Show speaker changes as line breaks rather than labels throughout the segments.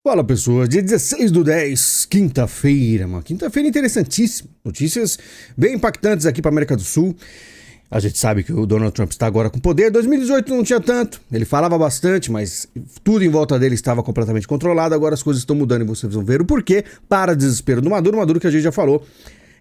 Fala pessoas, dia 16/10, quinta-feira, uma quinta-feira interessantíssima, notícias bem impactantes aqui para América do Sul. A gente sabe que o Donald Trump está agora com poder, 2018 não tinha tanto, ele falava bastante, mas tudo em volta dele estava completamente controlado, agora as coisas estão mudando e vocês vão ver o porquê, para desespero do Maduro que a gente já falou.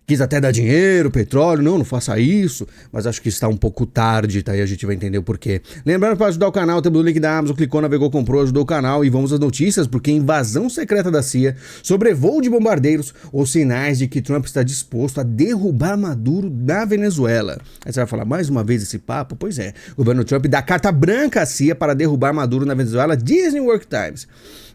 Quis até dar dinheiro, petróleo, não faça isso, mas acho que está um pouco tarde, tá aí a gente vai entender o porquê. Lembrando, para ajudar o canal, temos o link da Amazon, clicou, navegou, comprou, ajudou o canal e vamos às notícias, porque invasão secreta da CIA, sobrevoo de bombardeiros ou sinais de que Trump está disposto a derrubar Maduro na Venezuela. Aí você vai falar, mais uma vez esse papo? Pois é, o governo Trump dá carta branca à CIA para derrubar Maduro na Venezuela, diz New York Times.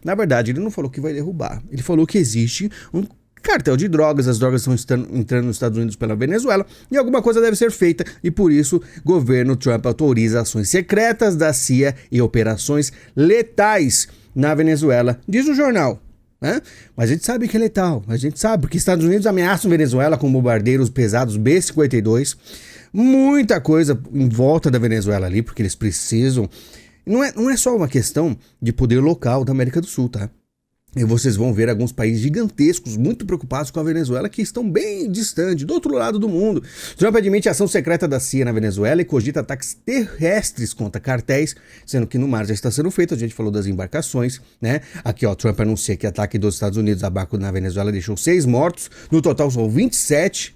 Na verdade, ele não falou que vai derrubar, ele falou que existe um cartel de drogas, as drogas estão entrando nos Estados Unidos pela Venezuela e alguma coisa deve ser feita e por isso governo Trump autoriza ações secretas da CIA e operações letais na Venezuela, diz o jornal. Né? Mas a gente sabe que é letal, a gente sabe, porque Estados Unidos ameaçam Venezuela com bombardeiros pesados B-52, muita coisa em volta da Venezuela ali, porque eles precisam. Não é só uma questão de poder local da América do Sul, tá? E vocês vão ver alguns países gigantescos muito preocupados com a Venezuela que estão bem distantes, do outro lado do mundo. Trump admite a ação secreta da CIA na Venezuela e cogita ataques terrestres contra cartéis, sendo que no mar já está sendo feito, a gente falou das embarcações, né? Aqui, ó, Trump anuncia que ataque dos Estados Unidos a barco na Venezuela deixou 6 mortos, no total são 27.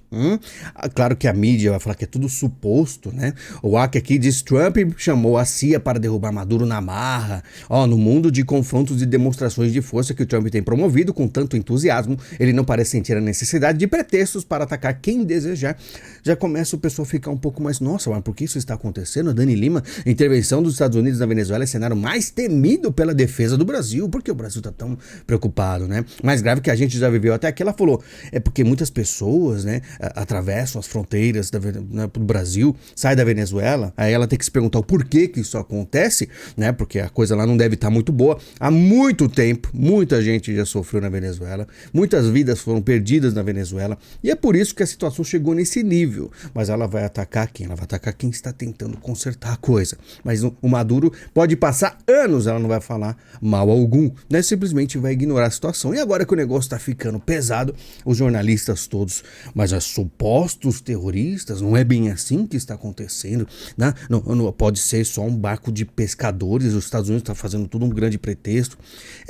Claro que a mídia vai falar que é tudo suposto, né? O AQ aqui diz: Trump chamou a CIA para derrubar Maduro na marra. No mundo de confrontos e demonstrações de força que o Trump tem promovido com tanto entusiasmo, ele não parece sentir a necessidade de pretextos para atacar quem desejar. Já começa o pessoal a ficar um pouco mais, nossa, mas por que isso está acontecendo? A Dani Lima, intervenção dos Estados Unidos na Venezuela é cenário mais temido pela defesa do Brasil. Por que o Brasil está tão preocupado, né? Mais grave que a gente já viveu até aqui, ela falou, é porque muitas pessoas, né, atravessam as fronteiras do Brasil, sai da Venezuela, aí ela tem que se perguntar o porquê que isso acontece, né? Porque a coisa lá não deve estar muito boa. Há muito tempo, muita gente já sofreu na Venezuela, muitas vidas foram perdidas na Venezuela, e é por isso que a situação chegou nesse nível. Mas ela vai atacar quem? Ela vai atacar quem está tentando consertar a coisa. Mas o Maduro pode passar anos, ela não vai falar mal algum, né? Simplesmente vai ignorar a situação. E agora que o negócio está ficando pesado, os jornalistas todos, mas supostos terroristas, não é bem assim que está acontecendo, né? Não pode ser só um barco de pescadores, os Estados Unidos estão fazendo tudo um grande pretexto.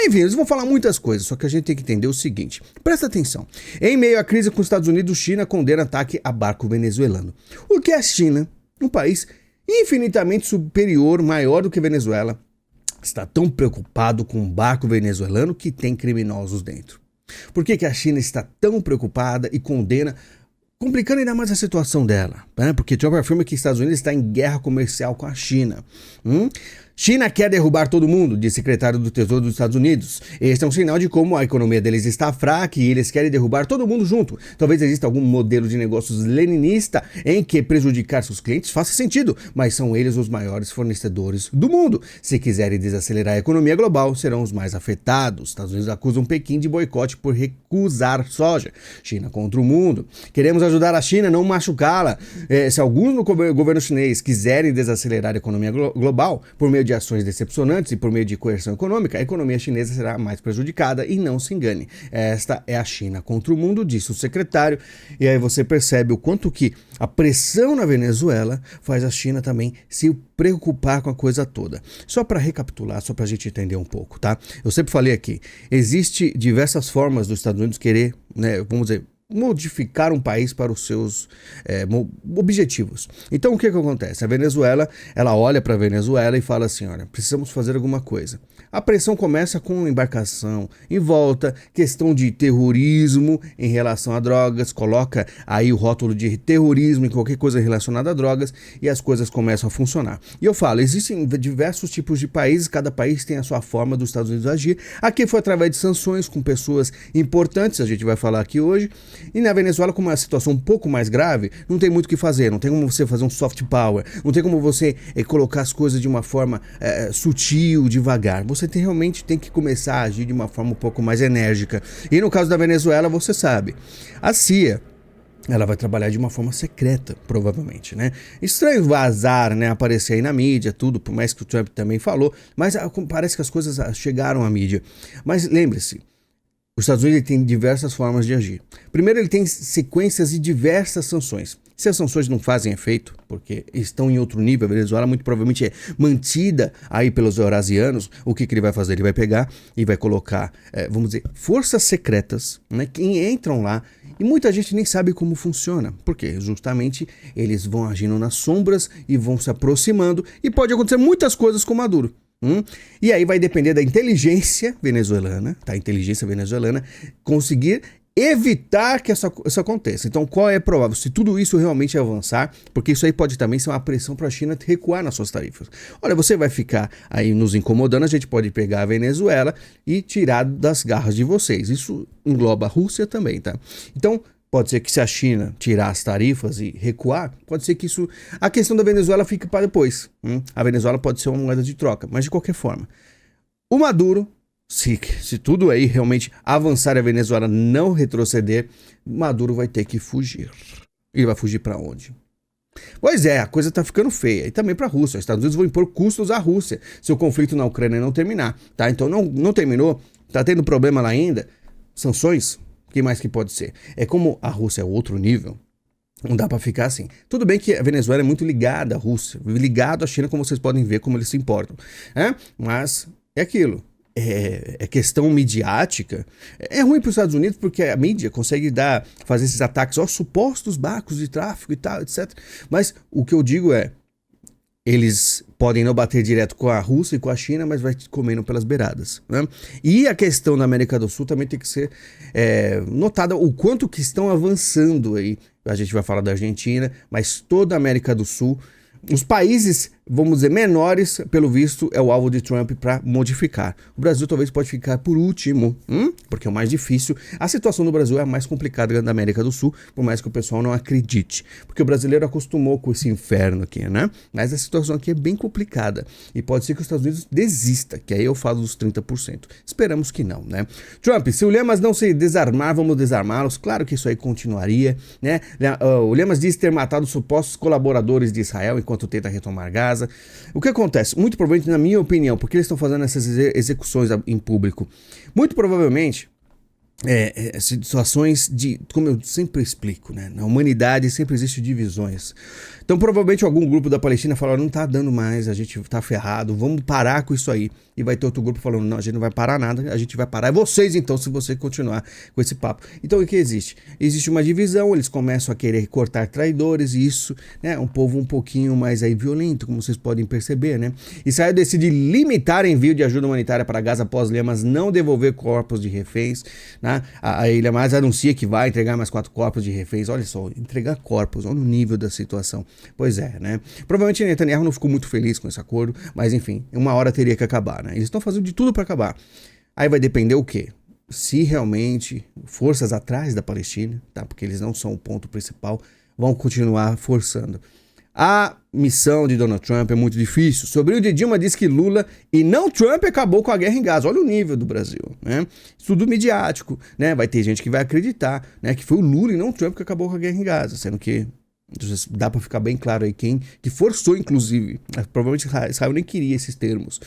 Enfim, eles vão falar muitas coisas, só que a gente tem que entender o seguinte, presta atenção, em meio à crise com os Estados Unidos, China condena ataque a barco venezuelano. O que é a China, um país infinitamente superior, maior do que Venezuela, está tão preocupado com um barco venezuelano que tem criminosos dentro? Por que a China está tão preocupada e condena, complicando ainda mais a situação dela, né? Porque Trump afirma que os Estados Unidos está em guerra comercial com a China. China quer derrubar todo mundo, diz secretário do Tesouro dos Estados Unidos. Este é um sinal de como a economia deles está fraca e eles querem derrubar todo mundo junto. Talvez exista algum modelo de negócios leninista em que prejudicar seus clientes faça sentido, mas são eles os maiores fornecedores do mundo. Se quiserem desacelerar a economia global, serão os mais afetados. Os Estados Unidos acusam Pequim de boicote por recusar soja. China contra o mundo. Queremos ajudar a China, não machucá-la. Se alguns no governo chinês quiserem desacelerar a economia global por meio de ações decepcionantes e por meio de coerção econômica, a economia chinesa será mais prejudicada e não se engane. Esta é a China contra o mundo, disse o secretário. E aí você percebe o quanto que a pressão na Venezuela faz a China também se preocupar com a coisa toda. Só para recapitular, só para a gente entender um pouco, tá? Eu sempre falei aqui, existe diversas formas dos Estados Unidos querer, né, vamos dizer, modificar um país para os seus objetivos. Então o que acontece? A Venezuela, ela olha para a Venezuela e fala assim, olha, precisamos fazer alguma coisa. A pressão começa com embarcação em volta, questão de terrorismo em relação a drogas, coloca aí o rótulo de terrorismo em qualquer coisa relacionada a drogas e as coisas começam a funcionar. E eu falo, existem diversos tipos de países, cada país tem a sua forma dos Estados Unidos agir. Aqui foi através de sanções com pessoas importantes, a gente vai falar aqui hoje. E na Venezuela, como é uma situação um pouco mais grave, não tem muito o que fazer, não tem como você fazer um soft power, não tem como você colocar as coisas de uma forma sutil, devagar. Você realmente tem que começar a agir de uma forma um pouco mais enérgica. E no caso da Venezuela, você sabe, a CIA ela vai trabalhar de uma forma secreta, provavelmente, né? Estranho vazar, né? Aparecer aí na mídia, tudo, por mais que o Trump também falou, mas parece que as coisas chegaram à mídia. Mas lembre-se, os Estados Unidos tem diversas formas de agir. Primeiro, ele tem sequências de diversas sanções. Se as sanções não fazem efeito, porque estão em outro nível, a Venezuela muito provavelmente é mantida aí pelos eurasianos, o que ele vai fazer? Ele vai pegar e vai colocar, vamos dizer, forças secretas, né, que entram lá e muita gente nem sabe como funciona. Porque justamente eles vão agindo nas sombras e vão se aproximando e pode acontecer muitas coisas com Maduro. E aí vai depender da inteligência venezuelana, tá? Inteligência venezuelana conseguir evitar que isso aconteça. Então, qual é provável? Se tudo isso realmente avançar, porque isso aí pode também ser uma pressão para a China recuar nas suas tarifas. Olha, você vai ficar aí nos incomodando, a gente pode pegar a Venezuela e tirar das garras de vocês. Isso engloba a Rússia também, tá? Então, pode ser que se a China tirar as tarifas e recuar, pode ser que isso... A questão da Venezuela fique para depois. A Venezuela pode ser uma moeda de troca, mas de qualquer forma. O Maduro... Se tudo aí realmente avançar e a Venezuela não retroceder, Maduro vai ter que fugir. Ele vai fugir para onde? Pois é, a coisa tá ficando feia. E também para a Rússia. Os Estados Unidos vão impor custos à Rússia se o conflito na Ucrânia não terminar. Tá? Então não terminou, tá tendo problema lá ainda. Sanções? O que mais que pode ser? É como a Rússia é outro nível. Não dá para ficar assim. Tudo bem que a Venezuela é muito ligada à Rússia, ligado à China, como vocês podem ver como eles se importam. Mas é aquilo. É questão midiática. É ruim para os Estados Unidos porque a mídia consegue fazer esses ataques aos supostos barcos de tráfico e tal, etc. Mas o que eu digo é, eles podem não bater direto com a Rússia e com a China, mas vai comendo pelas beiradas, né? E a questão da América do Sul também tem que ser notada o quanto que estão avançando aí. A gente vai falar da Argentina, mas toda a América do Sul, os países, vamos dizer, menores, pelo visto, é o alvo de Trump para modificar. O Brasil talvez pode ficar por último, porque é o mais difícil. A situação do Brasil é a mais complicada da América do Sul, por mais que o pessoal não acredite. Porque o brasileiro acostumou com esse inferno aqui, né? Mas a situação aqui é bem complicada. E pode ser que os Estados Unidos desista, que aí eu falo dos 30%. Esperamos que não, né? Trump, se o Lemas não se desarmar, vamos desarmá-los. Claro que isso aí continuaria, né? O Lemas diz ter matado supostos colaboradores de Israel enquanto tenta retomar Gaza. O que acontece? Muito provavelmente, na minha opinião, porque eles estão fazendo essas execuções em público, muito provavelmente situações de, como eu sempre explico, né? Na humanidade sempre existem divisões. Então provavelmente algum grupo da Palestina falou, não tá dando mais, a gente tá ferrado, vamos parar com isso aí. E vai ter outro grupo falando, não, a gente não vai parar nada, a gente vai parar. É vocês então, se você continuar com esse papo. Então o que existe? Existe uma divisão, eles começam a querer cortar traidores, e isso, né? Um povo um pouquinho mais aí violento, como vocês podem perceber, né? Israel decide limitar envio de ajuda humanitária para Gaza após Lemas não devolver corpos de reféns, né? A Ilha Mais anuncia que vai entregar mais 4 corpos de reféns. Olha só, entregar corpos, olha o nível da situação. Pois é, né? Provavelmente Netanyahu não ficou muito feliz com esse acordo, mas enfim, uma hora teria que acabar, né? Eles estão fazendo de tudo para acabar. Aí vai depender o quê? Se realmente forças atrás da Palestina, tá? Porque eles não são o ponto principal, vão continuar forçando. A missão de Donald Trump é muito difícil. Sobrinho de Dilma diz que Lula e não Trump acabou com a guerra em Gaza. Olha o nível do Brasil, né? Tudo midiático, né? Vai ter gente que vai acreditar, né, que foi o Lula e não Trump que acabou com a guerra em Gaza, sendo que dá pra ficar bem claro aí quem que forçou, inclusive. Provavelmente Israel nem queria esses termos.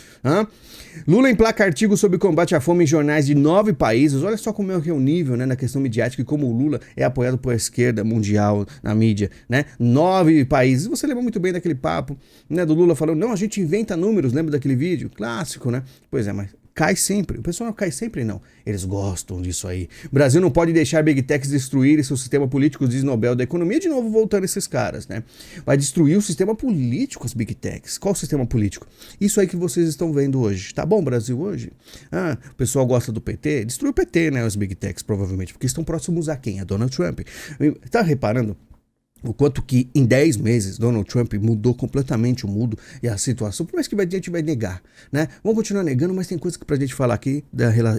Lula emplaca artigo sobre combate à fome em jornais de 9 países. Olha só como é o nível, né, na questão midiática e como o Lula é apoiado por esquerda mundial na mídia, né? 9 países. Você lembra muito bem daquele papo, né, do Lula falando, não, a gente inventa números, lembra daquele vídeo? Clássico, né? Pois é, mas cai sempre. O pessoal não cai sempre, não. Eles gostam disso aí. O Brasil não pode deixar Big Techs destruírem seu sistema político, diz Nobel da Economia. De novo, voltando esses caras, né? Vai destruir o sistema político, as Big Techs. Qual o sistema político? Isso aí que vocês estão vendo hoje. Tá bom, Brasil, hoje? O pessoal gosta do PT? Destrui o PT, né? Os Big Techs, provavelmente. Porque estão próximos a quem? A Donald Trump. Tá reparando o quanto que em 10 meses Donald Trump mudou completamente o mundo e a situação, por mais que a gente vai negar, né? Vamos continuar negando, mas tem coisa pra gente falar aqui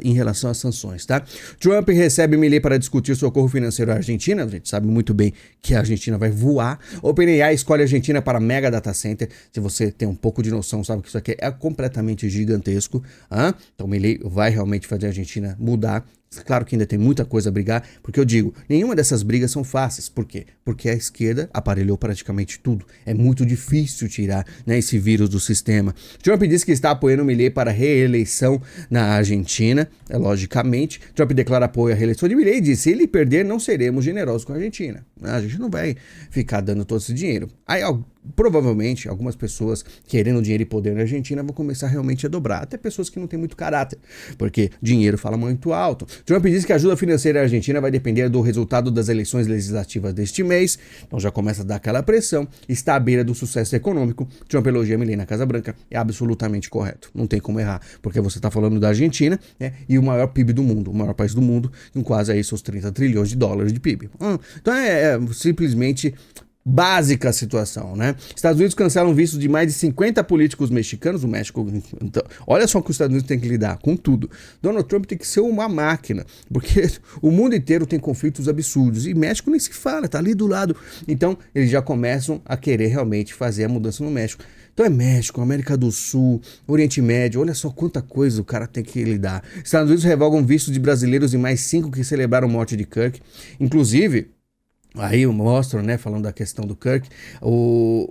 em relação às sanções, tá? Trump recebe Milei para discutir socorro financeiro à Argentina, a gente sabe muito bem que a Argentina vai voar. OpenAI escolhe a Argentina para mega data center, se você tem um pouco de noção, sabe que isso aqui é completamente gigantesco, Então Milei vai realmente fazer a Argentina mudar. Claro que ainda tem muita coisa a brigar, porque eu digo, nenhuma dessas brigas são fáceis. Por quê? Porque a esquerda aparelhou praticamente tudo. É muito difícil tirar, né, esse vírus do sistema. Trump disse que está apoiando Milei para a reeleição na Argentina, logicamente. Trump declara apoio à reeleição de Milei e disse, se ele perder, não seremos generosos com a Argentina. A gente não vai ficar dando todo esse dinheiro. Aí, provavelmente, algumas pessoas querendo dinheiro e poder na Argentina vão começar realmente a dobrar. Até pessoas que não têm muito caráter, porque dinheiro fala muito alto. Trump disse que a ajuda financeira à Argentina vai depender do resultado das eleições legislativas deste mês. Então já começa a dar aquela pressão. Está à beira do sucesso econômico. Trump elogia Milei na Casa Branca. É absolutamente correto. Não tem como errar, porque você está falando da Argentina, né, e o maior PIB do mundo, o maior país do mundo, com quase aí seus 30 trilhões de dólares de PIB. Então é simplesmente básica a situação, né? Estados Unidos cancelam vistos de mais de 50 políticos mexicanos. O México, então, olha só que os Estados Unidos tem que lidar com tudo. Donald Trump tem que ser uma máquina, porque o mundo inteiro tem conflitos absurdos e México nem se fala, tá ali do lado. Então eles já começam a querer realmente fazer a mudança no México. Então é México, América do Sul, Oriente Médio, olha só quanta coisa o cara tem que lidar. Estados Unidos revogam vistos de brasileiros e mais 5 que celebraram a morte de Kirk. Inclusive, aí mostram, né, falando da questão do Kirk, o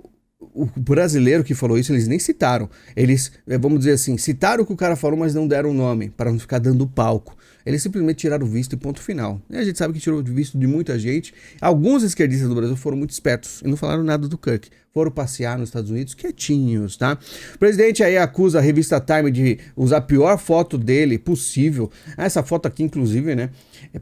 brasileiro que falou isso, eles nem citaram. Eles, vamos dizer assim, citaram o que o cara falou, mas não deram o nome, para não ficar dando palco. Eles simplesmente tiraram o visto e ponto final. E a gente sabe que tirou o visto de muita gente. Alguns esquerdistas do Brasil foram muito espertos e não falaram nada do Kirk. Foram passear nos Estados Unidos quietinhos, tá? O presidente aí acusa a revista Time de usar a pior foto dele possível. Essa foto aqui, inclusive, né?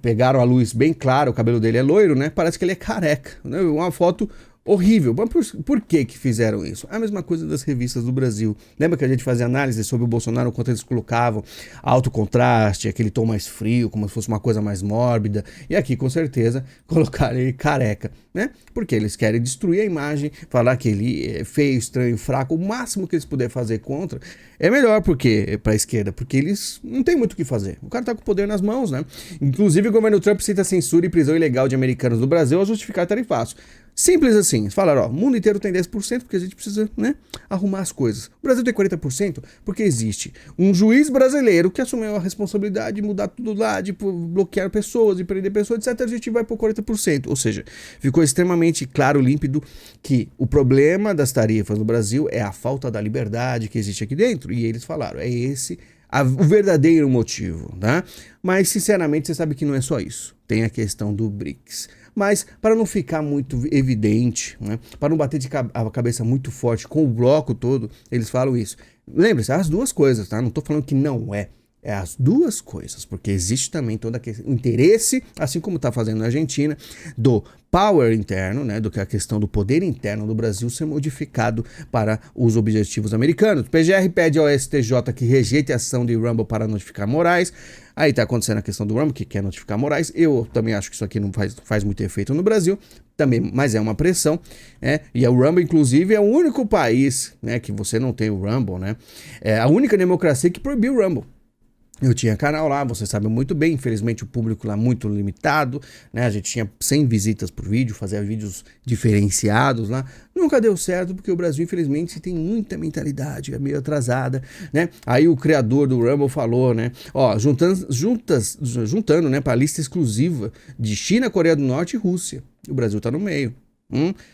Pegaram a luz bem clara, o cabelo dele é loiro, né? Parece que ele é careca, né? Uma foto horrível. Mas por que fizeram isso? A mesma coisa das revistas do Brasil. Lembra que a gente fazia análise sobre o Bolsonaro, quanto eles colocavam alto contraste, aquele tom mais frio, como se fosse uma coisa mais mórbida. E aqui, com certeza, colocaram ele careca, né? Porque eles querem destruir a imagem, falar que ele é feio, estranho, fraco. O máximo que eles puderem fazer contra é melhor para a esquerda, porque eles não tem muito o que fazer. O cara tá com o poder nas mãos, né? Inclusive, o governo Trump cita censura e prisão ilegal de americanos no Brasil ao justificar tarifaço. Simples assim. Eles falaram, ó, o mundo inteiro tem 10% porque a gente precisa, né, arrumar as coisas. O Brasil tem 40% porque existe um juiz brasileiro que assumiu a responsabilidade de mudar tudo lá, de bloquear pessoas, de prender pessoas, etc. A gente vai por 40%. Ou seja, ficou extremamente claro, límpido, que o problema das tarifas no Brasil é a falta da liberdade que existe aqui dentro. E eles falaram, é esse o verdadeiro motivo, tá? Mas, sinceramente, você sabe que não é só isso. Tem a questão do BRICS. Mas, para não ficar muito evidente, né, para não bater a cabeça muito forte com o bloco todo, eles falam isso. Lembre-se, as duas coisas, tá? Não estou falando que não é. É as duas coisas, porque existe também todo o interesse, assim como está fazendo na Argentina, do power interno, né, do que a questão do poder interno do Brasil ser modificado para os objetivos americanos. O PGR pede ao STJ que rejeite a ação de Rumble para notificar Moraes. Aí está acontecendo a questão do Rumble, que quer notificar Moraes. Eu também acho que isso aqui não faz muito efeito no Brasil, também, mas é uma pressão, né? E o Rumble, inclusive, é o único país, né, que você não tem o Rumble, né? É a única democracia que proibiu o Rumble. Eu tinha canal lá, você sabe muito bem, infelizmente o público lá muito limitado, né? A gente tinha 100 visitas por vídeo, fazia vídeos diferenciados lá. Nunca deu certo porque o Brasil, infelizmente, tem muita mentalidade, é meio atrasada, né? Aí o criador do Rumble falou, né? Ó, juntando, né, para a lista exclusiva de China, Coreia do Norte e Rússia. O Brasil tá no meio.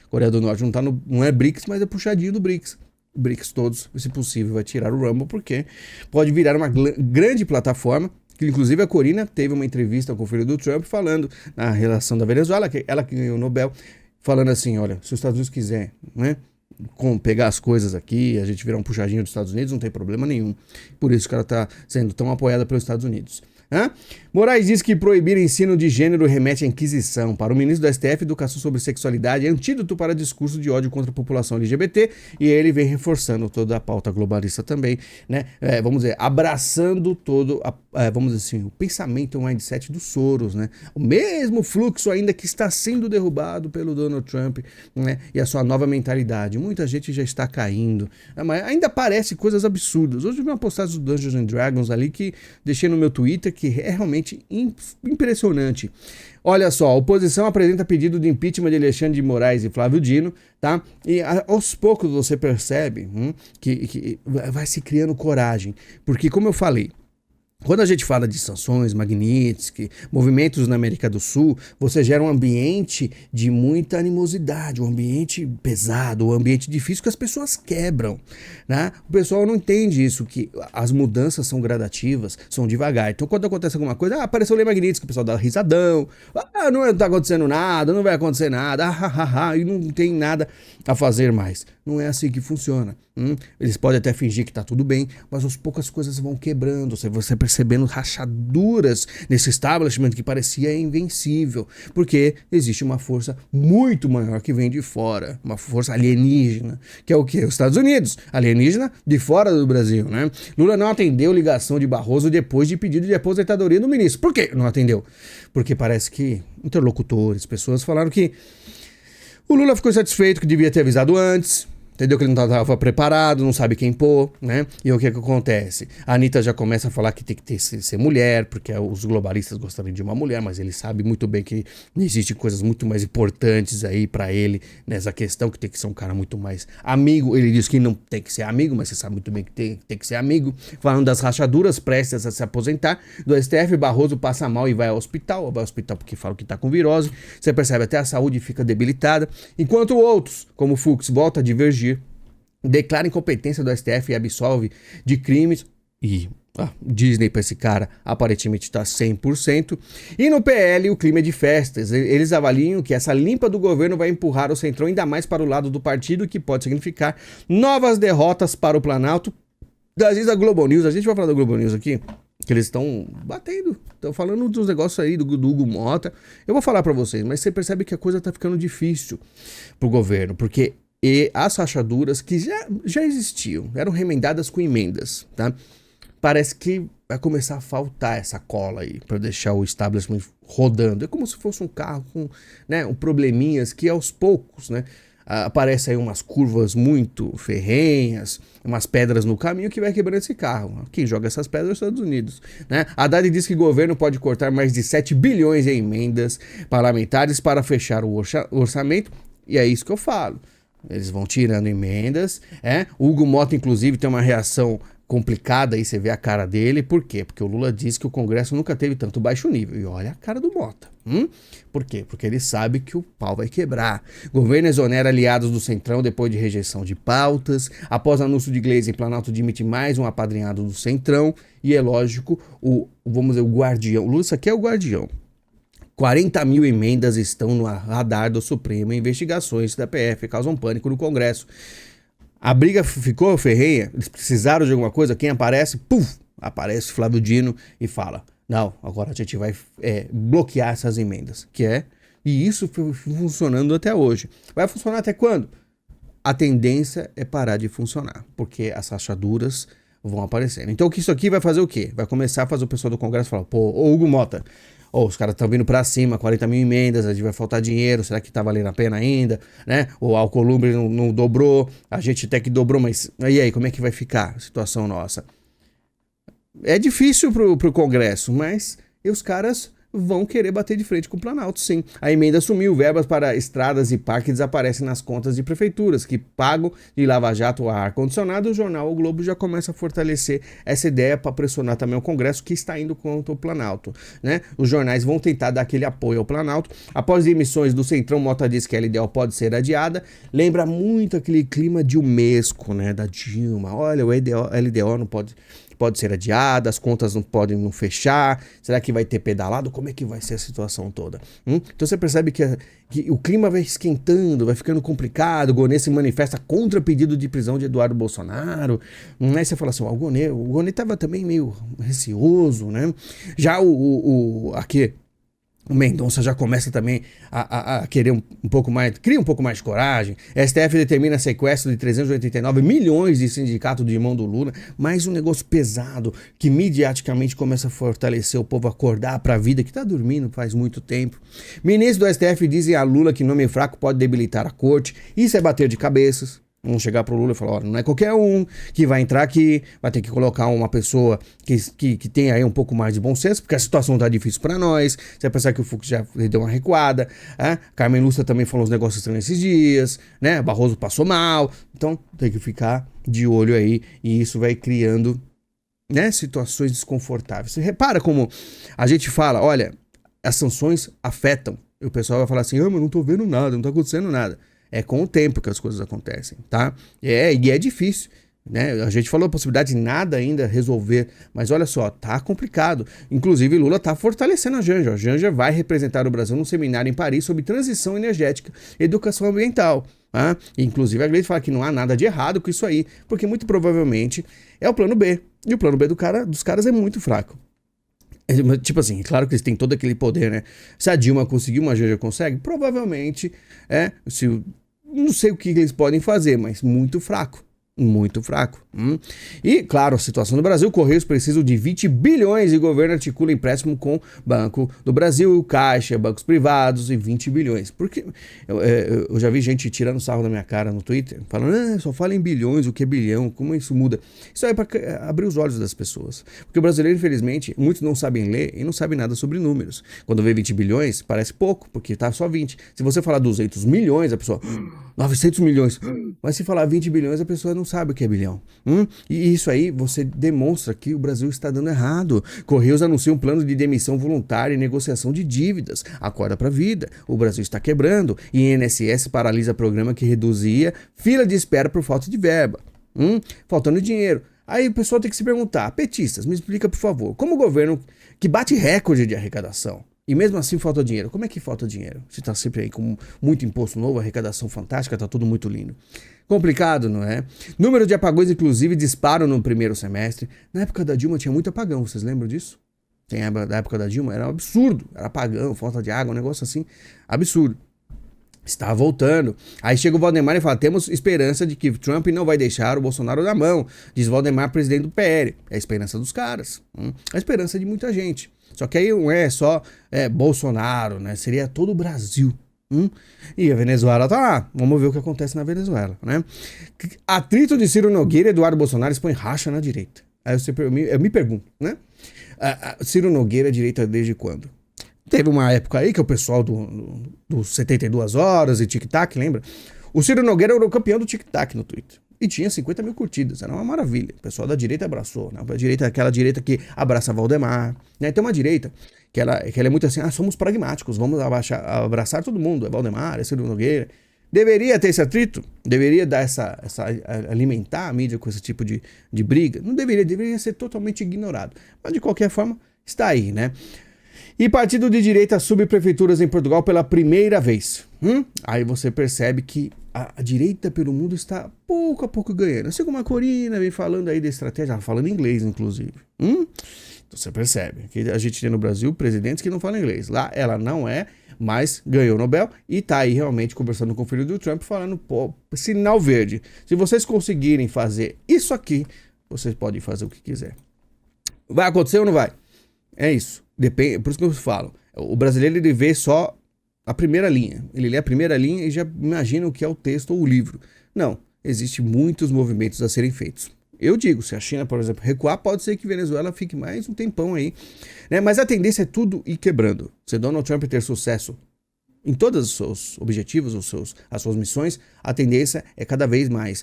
Coreia do Norte não é BRICS, mas é puxadinho do BRICS. BRICS todos, se possível, vai tirar o Rumble, porque pode virar uma grande plataforma, que inclusive a Corina teve uma entrevista com o filho do Trump falando na relação da Venezuela, que ela que ganhou o Nobel, falando assim, olha, se os Estados Unidos quiser, né, pegar as coisas aqui, a gente virar um puxadinho dos Estados Unidos, não tem problema nenhum. Por isso que ela está sendo tão apoiada pelos Estados Unidos. Moraes diz que proibir ensino de gênero remete à Inquisição. Para o ministro do STF, educação sobre sexualidade é antídoto para discurso de ódio contra a população LGBT, e ele vem reforçando toda a pauta globalista também, né? Vamos dizer, abraçando todo, vamos dizer assim, o pensamento, o mindset do Soros, né? O mesmo fluxo ainda que está sendo derrubado pelo Donald Trump, né? E a sua nova mentalidade. Muita gente já está caindo, mas ainda parece coisas absurdas. Hoje eu vi uma postagem do Dungeons and Dragons ali que deixei no meu Twitter, que é realmente impressionante. Olha só, a oposição apresenta pedido de impeachment de Alexandre de Moraes e Flávio Dino, tá? E aos poucos você percebe que vai se criando coragem. Porque, como eu falei, Quando a gente fala de sanções, Magnitsky, movimentos na América do Sul, você gera um ambiente de muita animosidade, um ambiente pesado, um ambiente difícil que as pessoas quebram, né? O pessoal não entende isso, que as mudanças são gradativas, são devagar. Então quando acontece alguma coisa, apareceu o Lei Magnitsky, o pessoal dá risadão, não está acontecendo nada, não vai acontecer nada, e não tem nada a fazer mais. Não é assim que funciona. Eles podem até fingir que está tudo bem, mas aos poucos as coisas vão quebrando, você percebendo rachaduras nesse establishment que parecia invencível, porque existe uma força muito maior que vem de fora, uma força alienígena, que é o quê? Os Estados Unidos, alienígena de fora do Brasil, né? Lula não atendeu ligação de Barroso depois de pedido de aposentadoria do ministro. Por que não atendeu? Porque parece que interlocutores, pessoas falaram que o Lula ficou satisfeito, que devia ter avisado antes. Entendeu? Que ele não estava preparado, não sabe quem pôr, né? E o que acontece? A Anitta já começa a falar que tem que ser mulher, porque os globalistas gostariam de uma mulher, mas ele sabe muito bem que existem coisas muito mais importantes aí pra ele nessa questão, que tem que ser um cara muito mais amigo. Ele diz que não tem que ser amigo, mas você sabe muito bem que tem que ser amigo. Falando das rachaduras prestes a se aposentar, do STF, Barroso passa mal e vai ao hospital. Vai ao hospital porque fala que tá com virose. Você percebe até a saúde fica debilitada. Enquanto outros, como o Fux, volta a divergir, declara incompetência do STF e absolve de crimes. E Disney para esse cara aparentemente está 100%. E no PL o clima é de festas. Eles avaliam que essa limpa do governo vai empurrar o Centrão ainda mais para o lado do partido, que pode significar novas derrotas para o Planalto. Às vezes a Globo News, a gente vai falar da Globo News aqui, que eles estão batendo, estão falando dos negócios aí do Hugo Mota. Eu vou falar para vocês, mas você percebe que a coisa tá ficando difícil pro governo, porque as rachaduras que já existiam, eram remendadas com emendas, tá? Parece que vai começar a faltar essa cola aí para deixar o establishment rodando. É como se fosse um carro com, né, probleminhas que aos poucos, né, aparecem aí umas curvas muito ferrenhas, umas pedras no caminho que vai quebrando esse carro. Quem joga essas pedras é os Estados Unidos, né? Haddad diz que o governo pode cortar mais de 7 bilhões em emendas parlamentares para fechar o orçamento, e é isso que eu falo. Eles vão tirando emendas, O Hugo Mota, inclusive, tem uma reação complicada aí, você vê a cara dele. Por quê? Porque o Lula disse que o Congresso nunca teve tanto baixo nível. E olha a cara do Mota. Por quê? Porque ele sabe que o pau vai quebrar. Governo exonera aliados do Centrão depois de rejeição de pautas. Após anúncio de Gleisi, Planalto admite mais um apadrinhado do Centrão. E é lógico, o guardião. O Lula, isso aqui é o guardião. 40 mil emendas estão no radar do Supremo. Investigações da PF causam pânico no Congresso. A briga ficou ferrenha. Eles precisaram de alguma coisa. Quem aparece? Aparece Flávio Dino e fala: não, agora a gente vai bloquear essas emendas. E isso foi funcionando até hoje. Vai funcionar até quando? A tendência é parar de funcionar, porque as rachaduras vão aparecendo. Então isso aqui vai fazer o quê? Vai começar a fazer o pessoal do Congresso falar: ô Hugo Mota, os caras estão vindo pra cima, 40 mil emendas, a gente vai faltar dinheiro, será que tá valendo a pena ainda, né? O Alcolumbre não dobrou, a gente até que dobrou, mas e aí, como é que vai ficar a situação nossa? É difícil pro Congresso, mas os caras vão querer bater de frente com o Planalto, sim. A emenda sumiu, verbas para estradas e parques desaparecem nas contas de prefeituras, que pagam de Lava Jato a ar-condicionado. O jornal O Globo já começa a fortalecer essa ideia para pressionar também o Congresso, que está indo contra o Planalto, né? Os jornais vão tentar dar aquele apoio ao Planalto. Após demissões do Centrão, Mota diz que a LDO pode ser adiada. Lembra muito aquele clima de Umesco, né? Da Dilma. Olha, o LDO não pode ser adiada, as contas não podem não fechar, será que vai ter pedalado? Como é que vai ser a situação toda? Então você percebe que o clima vai esquentando, vai ficando complicado. O Gonê se manifesta contra o pedido de prisão de Eduardo Bolsonaro, aí você fala assim, o Gonê estava também meio receoso, né? Já aqui o Mendonça já começa também a querer um pouco mais, cria um pouco mais de coragem. STF determina sequestro de 389 milhões de sindicato de mão do Lula. Mais um negócio pesado que midiaticamente começa a fortalecer o povo acordar para a vida que está dormindo faz muito tempo. Ministros do STF dizem a Lula que nome fraco pode debilitar a corte. Isso é bater de cabeças. Vamos chegar pro Lula e falar, olha, não é qualquer um que vai entrar aqui, vai ter que colocar uma pessoa que tem aí um pouco mais de bom senso, porque a situação tá difícil para nós. Você vai pensar que o Fux já deu uma recuada, Carmen Lúcia também falou uns negócios estranhos esses dias, né? Barroso passou mal, então tem que ficar de olho aí, e isso vai criando né, situações desconfortáveis. Você repara como a gente fala, olha, as sanções afetam. E o pessoal vai falar assim, mas não tô vendo nada, não tá acontecendo nada. É com o tempo que as coisas acontecem, tá? E é difícil, né? A gente falou a possibilidade de nada ainda resolver, mas olha só, tá complicado. Inclusive, Lula tá fortalecendo a Janja. A Janja vai representar o Brasil num seminário em Paris sobre transição energética e educação ambiental. Tá? Inclusive, a Gleisi fala que não há nada de errado com isso aí, porque muito provavelmente é o plano B. E o plano B dos caras é muito fraco. Tipo assim, claro que eles têm todo aquele poder, né? Se a Dilma conseguiu, uma Janja consegue? Provavelmente, não sei o que eles podem fazer, mas muito fraco. Muito fraco. E, claro, a situação do Brasil, Correios precisam de 20 bilhões e o governo articula empréstimo com Banco do Brasil, Caixa, bancos privados e 20 bilhões. Porque eu já vi gente tirando sarro da minha cara no Twitter, falando, só fala em bilhões, o que é bilhão, como isso muda? Isso aí é para abrir os olhos das pessoas. Porque o brasileiro, infelizmente, muitos não sabem ler e não sabem nada sobre números. Quando vê 20 bilhões, parece pouco, porque tá só 20. Se você falar 200 milhões, a pessoa, 900 milhões. Mas se falar 20 bilhões, a pessoa não sabe o que é bilhão. E isso aí você demonstra que o Brasil está dando errado. Correios anuncia um plano de demissão voluntária e negociação de dívidas. Acorda pra vida. O Brasil está quebrando. E INSS paralisa programa que reduzia fila de espera por falta de verba. Faltando dinheiro. Aí o pessoal tem que se perguntar, petistas, me explica por favor, como o governo que bate recorde de arrecadação, e mesmo assim falta dinheiro, como é que falta dinheiro? Se está sempre aí com muito imposto novo, arrecadação fantástica, tá tudo muito lindo. Complicado, não é? Número de apagões, inclusive, disparam no primeiro semestre. Na época da Dilma tinha muito apagão, vocês lembram disso? Da época da Dilma era um absurdo, era apagão, falta de água, um negócio assim, absurdo. Está voltando. Aí chega o Valdemar e fala, temos esperança de que Trump não vai deixar o Bolsonaro na mão. Diz Valdemar, presidente do PL. É a esperança dos caras. A esperança de muita gente. Só que aí não é só Bolsonaro, né? Seria todo o Brasil. E a Venezuela tá lá. Vamos ver o que acontece na Venezuela, né? Atrito de Ciro Nogueira e Eduardo Bolsonaro expõe racha na direita. Aí eu me pergunto, né? Ciro Nogueira é direita desde quando? Teve uma época aí que o pessoal do 72 Horas e Tic-Tac, lembra? O Ciro Nogueira era o campeão do Tic-Tac no Twitter. E tinha 50 mil curtidas, era uma maravilha. O pessoal da direita abraçou, né? A direita, aquela direita que abraça Valdemar, né? Tem uma direita que ela é muito assim, somos pragmáticos, vamos abraçar todo mundo, é Valdemar, é Ciro Nogueira. Deveria ter esse atrito? Deveria dar alimentar a mídia com esse tipo de briga? Não deveria ser totalmente ignorado. Mas de qualquer forma, está aí, né? E partido de direita assume prefeituras em Portugal pela primeira vez. Aí você percebe que a direita pelo mundo está pouco a pouco ganhando. Assim como a Corina vem falando aí da estratégia, falando inglês, inclusive. Então você percebe que a gente tem no Brasil presidentes que não falam inglês. Lá ela não é, mas ganhou o Nobel e tá aí realmente conversando com o filho do Trump, falando, sinal verde. Se vocês conseguirem fazer isso aqui, vocês podem fazer o que quiser. Vai acontecer ou não vai? É isso. Depende, por isso que eu falo. O brasileiro ele vê só a primeira linha. Ele lê a primeira linha e já imagina o que é o texto ou o livro. Não. Existem muitos movimentos a serem feitos. Eu digo, se a China, por exemplo, recuar, pode ser que Venezuela fique mais um tempão aí. Né? Mas a tendência é tudo ir quebrando. Se Donald Trump ter sucesso em todos os seus objetivos, as suas missões, a tendência é cada vez mais.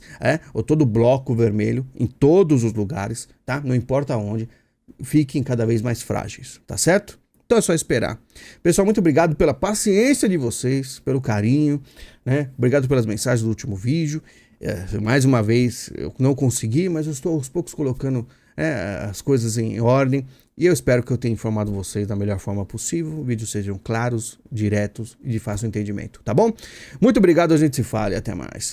Ou todo bloco vermelho, em todos os lugares, tá? Não importa onde, fiquem cada vez mais frágeis, tá certo? Então é só esperar. Pessoal, muito obrigado pela paciência de vocês, pelo carinho, né? Obrigado pelas mensagens do último vídeo. Mais uma vez, eu não consegui, mas eu estou aos poucos colocando as coisas em ordem. E eu espero que eu tenha informado vocês da melhor forma possível. Vídeos sejam claros, diretos e de fácil entendimento, tá bom? Muito obrigado, a gente se fala e até mais.